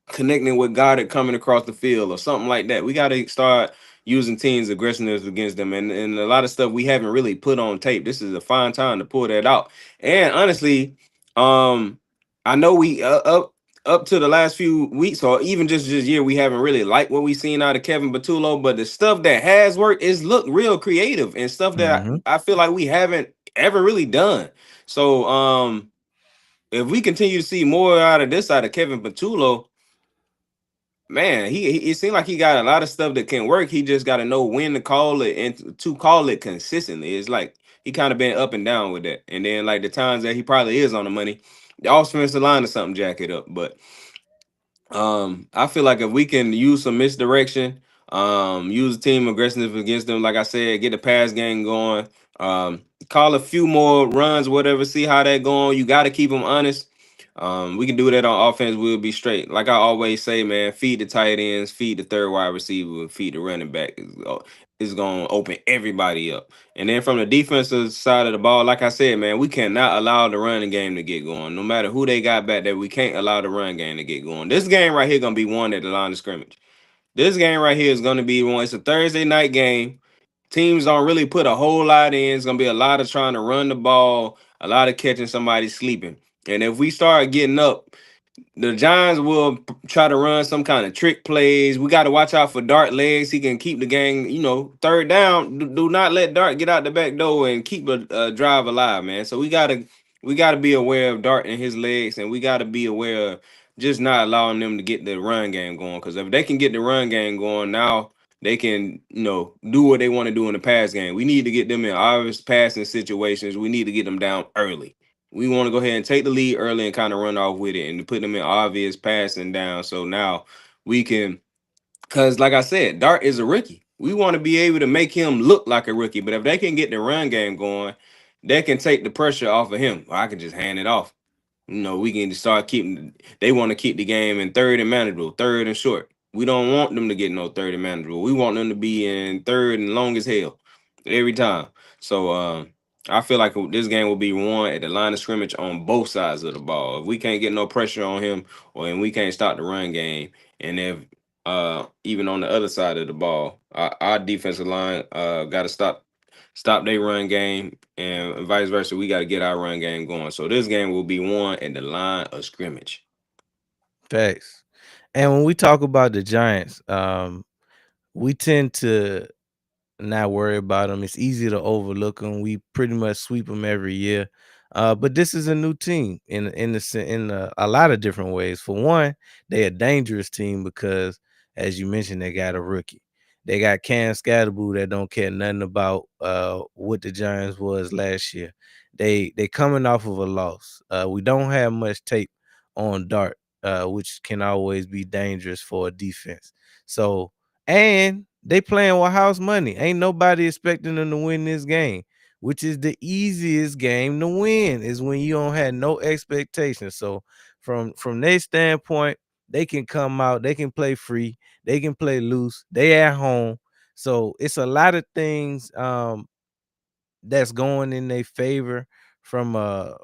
connecting with Goddard coming across the field or something like that. We got to start using teams aggressiveness against them, and a lot of stuff we haven't really put on tape. This is a fine time to pull that out. And honestly, um, I know we up to the last few weeks or even just this year, we haven't really liked what we seen out of Kevin Batullo, but the stuff that has worked is look real creative and stuff that Mhm. I feel like we haven't ever really done. So if we continue to see more out of this out of Kevin Patullo, man, it seemed like he got a lot of stuff that can work. He just got to know when to call it and to call it consistently. It's like he kind of been up and down with that. And then like the times that he probably is on the money, the offensive line or something jack it up. But I feel like if we can use some misdirection, use team aggressiveness against them, like I said, get the pass game going, call a few more runs, whatever, see how that going. You got to keep them honest. We can do that on offense. We'll be straight. Like I always say, man, feed the tight ends, feed the third wide receiver, feed the running back. Is going to open everybody up. And then from the defensive side of the ball, like I said, man, we cannot allow the running game to get going. No matter who they got back there, we can't allow the run game to get going. This game right here gonna be won at the line of scrimmage. This game right here is gonna be one. It's a Thursday night game. Teams don't really put a whole lot in. It's gonna be a lot of trying to run the ball, a lot of catching somebody sleeping. And if we start getting up, the Giants will try to run some kind of trick plays. We got to watch out for Dart legs. He can keep the game, third down. Do not let Dart get out the back door and keep a drive alive, man. So we gotta be aware of Dart and his legs, and we gotta be aware of just not allowing them to get the run game going. Because if they can get the run game going, now they can, do what they want to do in the pass game. We need to get them in obvious passing situations. We need to get them down early. We want to go ahead and take the lead early and kind of run off with it and put them in obvious passing down. So now we can, because like I said, Dart is a rookie. We want to be able to make him look like a rookie. But if they can get the run game going, they can take the pressure off of him. I can just hand it off. We can start keeping. They want to keep the game in third and manageable, third and short. We don't want them to get no third and manageable. We want them to be in third and long as hell every time. So I feel like this game will be won at the line of scrimmage on both sides of the ball. If we can't get no pressure on him, or and we can't stop the run game, and if even on the other side of the ball, our defensive line got to stop their run game, and vice versa. We got to get our run game going. So this game will be won at the line of scrimmage. Facts. And when we talk about the Giants, we tend to not worry about them. It's easy to overlook them. We pretty much sweep them every year. But this is a new team in a lot of different ways. For one, they're a dangerous team because, as you mentioned, they got a rookie. They got Cam Scatterboo that don't care nothing about what the Giants was last year. They coming off of a loss. We don't have much tape on Dart, which can always be dangerous for a defense. So and they playing with house money. Ain't nobody expecting them to win this game, which is the easiest game to win, is when you don't have no expectations. So from their standpoint, they can come out, they can play free, they can play loose, they at home. So it's a lot of things that's going in their favor from a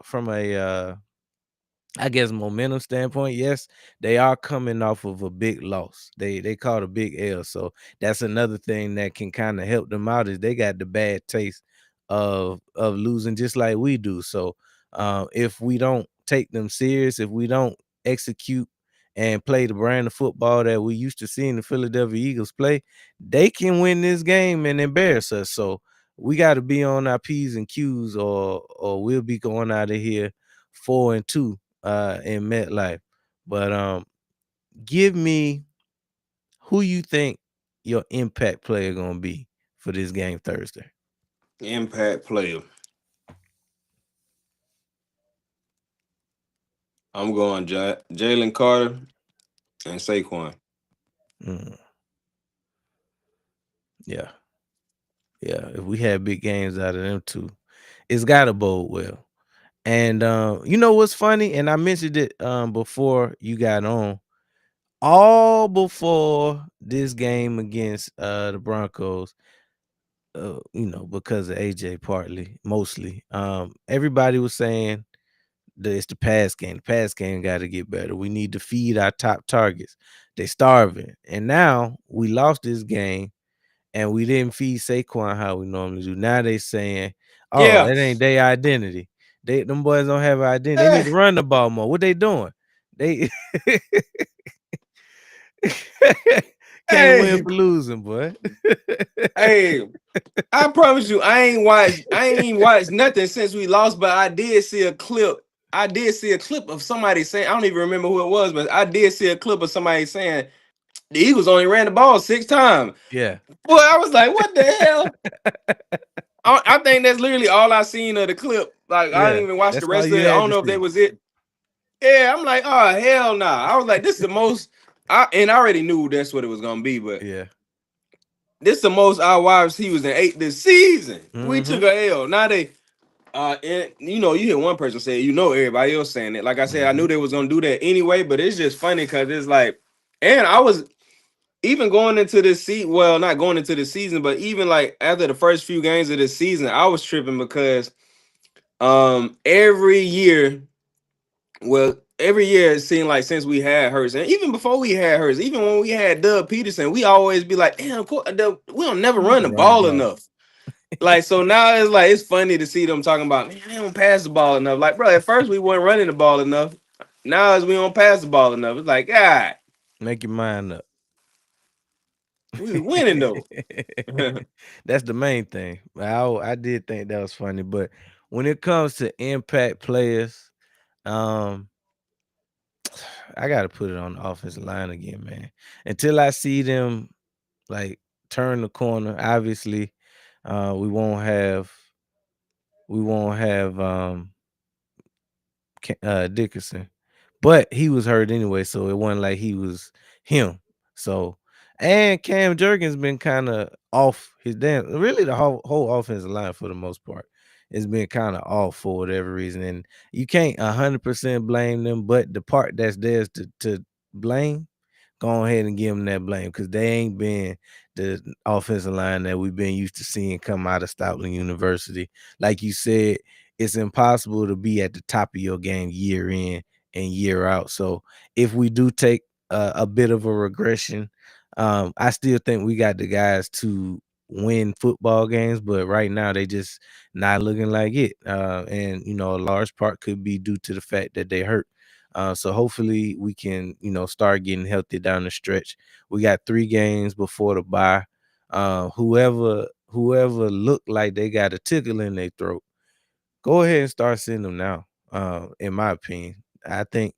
I guess momentum standpoint, yes, they are coming off of a big loss. They caught a big L, so that's another thing that can kind of help them out is they got the bad taste of losing just like we do. So if we don't take them serious, if we don't execute and play the brand of football that we used to seeing the Philadelphia Eagles play, they can win this game and embarrass us. So we got to be on our P's and Q's, or we'll be going out of here 4-2 in MetLife. But give me who you think your impact player gonna be for this game Thursday. Impact player. I'm going Jalen Carter and Saquon. Mm, yeah, yeah. If we had big games out of them two, it's gotta bode well. And you know what's funny? And I mentioned it before you got on. All before this game against the Broncos, because of AJ partly, mostly. Everybody was saying it's the pass game. The pass game got to get better. We need to feed our top targets. They starving, and now we lost this game, and we didn't feed Saquon how we normally do. Now they saying, "Oh, Yeah. that ain't their identity. Them boys don't have an identity. They need Eh, to run the ball more. What they doing? They can't win Hey, for losing, boy." hey, I promise you, I ain't even watched nothing since we lost, but I did see a clip. I did see a clip of somebody saying, I don't even remember who it was, but I did see a clip of somebody saying the Eagles only ran the ball 6 times. Yeah, Boy, I was like, what the hell? I think that's literally all I seen of the clip. Like, I yeah. didn't even watch the That's all rest of you it. I had don't to know if that see. was it. Yeah, I'm like, oh hell nah. I was like, this is the most and I already knew that's what it was gonna be, but Yeah. this is the most our wide receivers in 8 this season. We took Mhm. a L. Now they and you hear one person say it, everybody else saying it. Like I said, I knew Mhm. they was gonna do that anyway, but it's just funny because it's like, and I was even going into this season, well, not going into the season, but even like after the first few games of this season, I was tripping because every year, well, every year it seemed like since we had Hurts, and even before we had Hurts, even when we had Doug Peterson, we always be like, damn, we don't never run the Run the ball ball. enough. Like, so now it's like it's funny to see them talking about, man, they don't pass the ball enough. Like, bro, at first we weren't running the ball enough. Now as we don't pass the ball enough, it's like, God, Make your mind up. we was winning though. That's the main thing. I did think that was funny, but when it comes to impact players, um, I gotta put it on the offensive line again, man. Until I see them like turn the corner, obviously, we won't have Dickerson. But he was hurt anyway, so it wasn't like he was him. So and Cam Jurgens been kind of off his damn. Really, the whole offensive line for the most part has been kind of off for whatever reason, and you can't 100% blame them. But the part that's theirs to blame, go ahead and give them that blame because they ain't been the offensive line that we've been used to seeing come out of Stoutland University. Like you said, it's impossible to be at the top of your game year in and year out. So if we do take a bit of a regression, I still think we got the guys to win football games, but right now they just not looking like it. And a large part could be due to the fact that they hurt. So hopefully we can, start getting healthy down the stretch. We got 3 games before the bye. Whoever looked like they got a tickle in their throat, go ahead and start sending them now. In my opinion, I think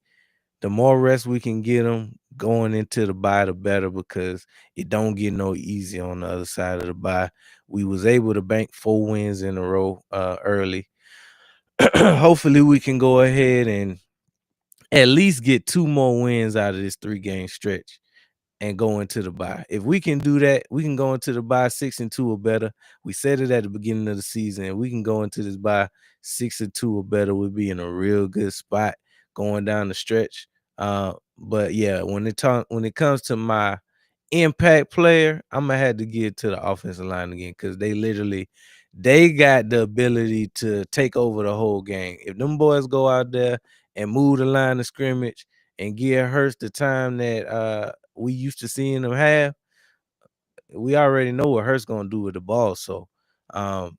the more rest we can get them going into the bye, the better, because it don't get no easy on the other side of the bye. We was able to bank 4 wins in a row early. Hopefully we can go ahead and at least get 2 more wins out of this 3-game stretch and go into the bye. If we can do that, we can go into the bye 6-2 or better. We said it at the beginning of the season. If we can go into this bye 6-2 or better, we'll be in a real good spot going down the stretch. But yeah, when it comes to my impact player, I'm gonna have to give to the offensive line again, because they got the ability to take over the whole game. If them boys go out there and move the line of scrimmage and give Hurts the time that we used to seeing them have, we already know what Hurts gonna do with the ball. So um,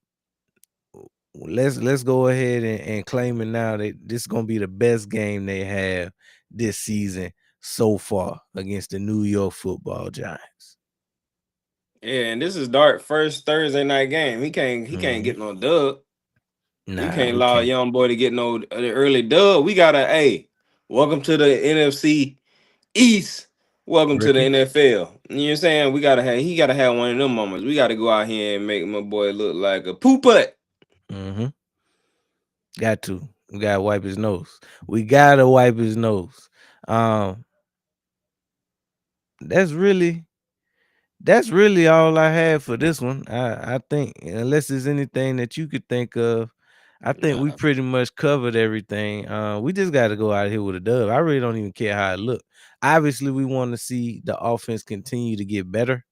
let's go ahead and claim it now that this is gonna be the best game they have this season so far against the New York Football Giants. Yeah, and this is Dart first Thursday night game. He can't Mhm. get no dub. We Nah, can't we allow a can't. young boy to get no early dub. We gotta, hey, welcome to the NFC East. Welcome to the Rookie. NFL. You know what I'm saying? He gotta have one of them moments. We gotta go out here and make my boy look like a poo putt. Mm-hmm. Got to. We gotta wipe his nose. We gotta wipe his nose. Um, that's really That's really all I had for this one. I think, unless there's anything that you could think of, I think we Nah. pretty much covered everything. We just got to go out here with a dub. I really don't even care how it look. Obviously, we want to see the offense continue to get better.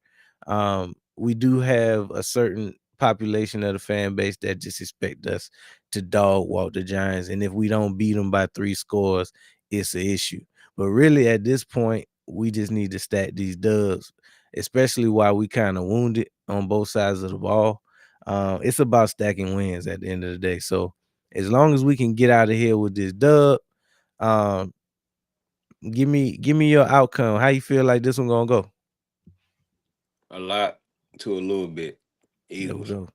We do have a certain population of the fan base that just expect us to dog walk the Giants, and if we don't beat them by 3 scores, it's an issue. But really, at this point, we just need to stack these dubs, especially while we kind of wounded on both sides of the ball. It's about stacking wins at the end of the day. So as long as we can get out of here with this dub, um, give me your outcome. How you feel like this one gonna go? A lot to a little bit. There we Eagles. go.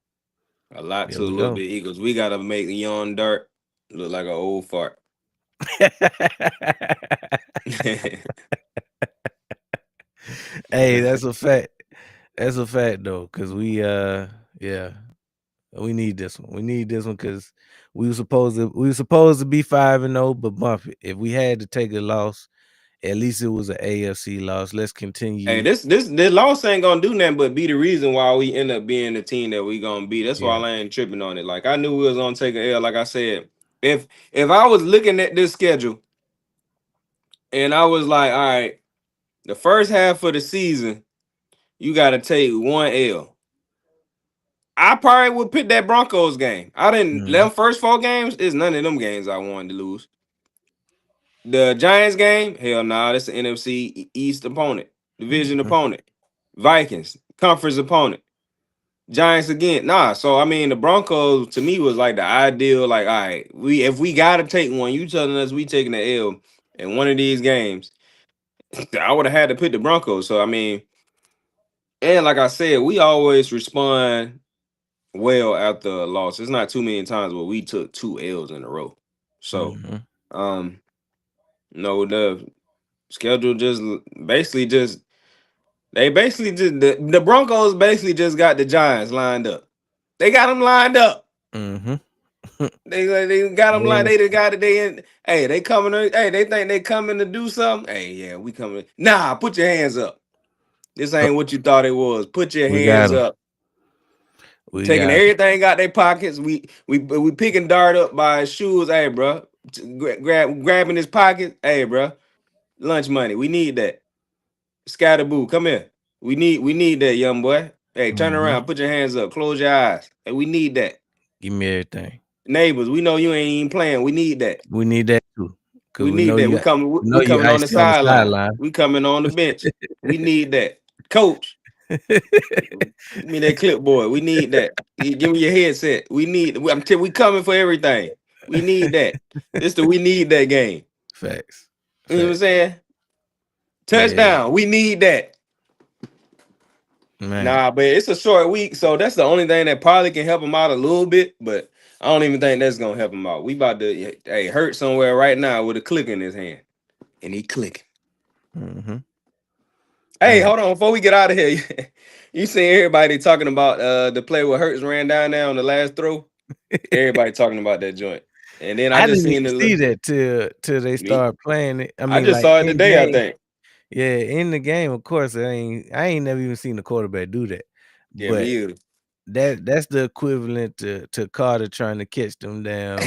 A lot There to a we little go. bit Eagles. We gotta make the young Dart look like an old fart. Hey, that's a fact. That's a fact though, because yeah, we need this one. We need this one because we were supposed to be 5-0, but bump it. If we had to take a loss, at least it was an AFC loss. Let's Hey, continue. this loss ain't gonna do nothing but be the reason why we end up being the team that we gonna be. That's why Yeah. I ain't tripping on it. Like I knew we was gonna take an L. Like I said, if I was looking at this schedule and I was like, all right, the first half of the season, you gotta take 1 L. I probably would pick that Broncos game. I didn't Mhm. them first 4 games is none of them games I wanted to lose. The Giants game, hell nah, that's the NFC East opponent, division Mhm. opponent, Vikings, conference opponent. Giants again. Nah, so I mean the Broncos to me was like the ideal, like, all right, if we gotta take one, you telling us we taking the L in one of these games, I would have had to pick the Broncos. So I mean, and like I said, we always respond well after a loss. It's not too many times where we took 2 L's in a row. So Mhm. um no, the schedule just basically just they basically just the Broncos basically just got the Giants lined up. They got them lined up. Mhm. They got them like Yeah. they the guy that they in. Hey, they coming. Hey, they think they coming to do something. Hey, yeah, we coming. Nah, put your hands up. This Uh, ain't what you thought it was. Put your we got hands him. up. We Taking got him. everything out their pockets. We picking Dart up by his shoes. Hey, bro, grabbing his pocket. Hey, bro, lunch money. We need that. Scatterboo, come here. We need that, young boy. Hey, turn Mhm. around. Put your hands up. Close your eyes. Hey, we need that. Give me everything. Neighbors, we know you ain't even playing. We need that. We need that too, cause We we need know that. you We got. coming. We know We you coming on the icy on the sideline. sideline. We coming on the bench. We need that. Coach, give me that clipboard. We need that. Give me your headset. We need. We coming for everything. We need that. We need that game. Facts. You know what I'm Facts. saying? Yeah, Touchdown. We need that. man. Nah, but it's a short week, so that's the only thing that probably can help him out a little bit. But I don't even think that's gonna help him out. We about to hurt somewhere right now with a click in his hand, and he clicking. Mhm. Hey, Man. hold on before we get out of here. You seen everybody talking about the play where Hurts ran down there on the last throw? Everybody talking about that joint. And then I I just didn't seen even see the that till they me. start playing it. I I mean, just like, saw it in today, I game. think. Yeah, in the game, of course, I ain't never even seen the quarterback do that. Yeah, me But either. that's the equivalent to Carter trying to catch them damn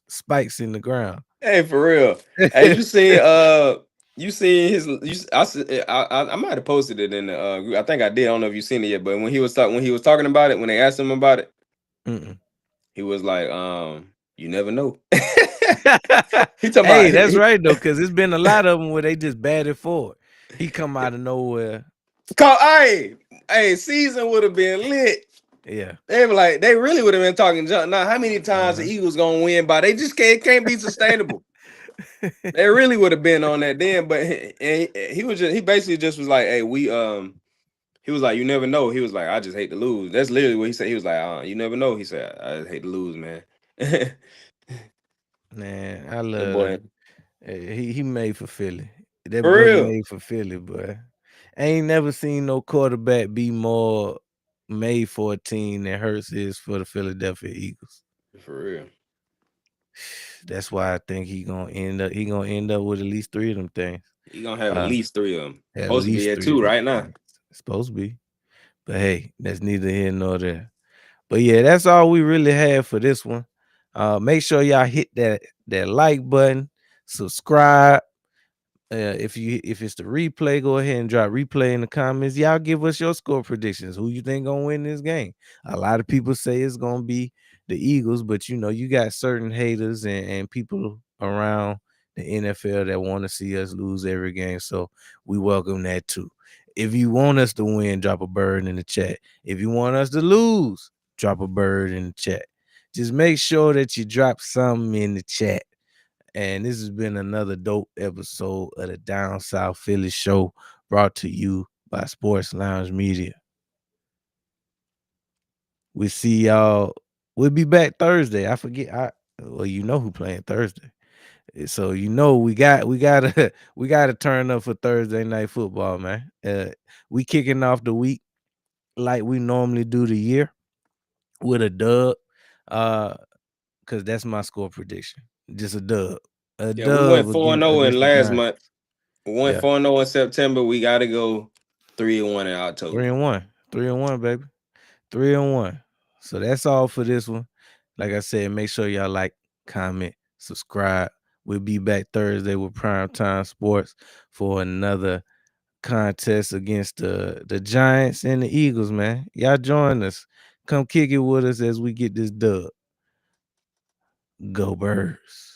spikes in the ground. Hey, for real. Hey, you seen his I might have posted it in the group. I think I did. I don't know if you seen it yet, but when he was talking about it, when they asked him about it, Mm-mm. he was like, you never know. He talking about Hey, that's right though, because it's been a lot of them where they just batted forward. He come out of nowhere. call hey, season would have been lit. Yeah. They were like, they really would have been talking junk. Now, how many times the Uh-huh. Eagles gonna win by? They just can't be sustainable. They really would have been on that then, but he basically just was like, hey, he was like, you never know. He was like, I just hate to lose. That's literally what he said. He was like, you never know. He said, I just hate to lose, man. That Man, I love boy, that. He made for Philly. That for boy real, made for Philly, boy. I ain't never seen no quarterback be more made for a team than Hurts is for the Philadelphia Eagles. for real. That's why I think he gonna end up with at least three of them things. He gonna have at Uh, least three of them. at Supposed to be least at three of two them right now. things. It's supposed to be. But hey, that's neither here nor there. But yeah, that's all we really have for this one. Make sure y'all hit that like button, subscribe. If it's the replay, go ahead and drop replay in the comments. Y'all give us your score predictions. Who you think gonna win this game? A lot of people say it's gonna be the Eagles, but you got certain haters and people around the NFL that want to see us lose every game. So we welcome that too. If you want us to win, drop a bird in the chat. If you want us to lose, drop a bird in the chat. Just make sure that you drop something in the chat. And this has been another dope episode of the Down South Philly Show, brought to you by Sports Lounge Media. We see y'all. We'll be back Thursday. I forget. Well, you know who playing Thursday. So we gotta we gotta turn up for Thursday night football, man. We kicking off the week like we normally do the year with a dub. Because that's my score prediction. Just a dub. A Yeah, we went dub 4-0 in against the last Giants. month. We went Yeah. 4-0 in September. We got to go 3-1 in October. 3-1. 3-1, baby. 3-1. So that's all for this one. Like I said, make sure y'all like, comment, subscribe. We'll be back Thursday with Primetime Sports for another contest against the Giants and the Eagles, man. Y'all join us. Come kick it with us as we get this dub. Go Birds.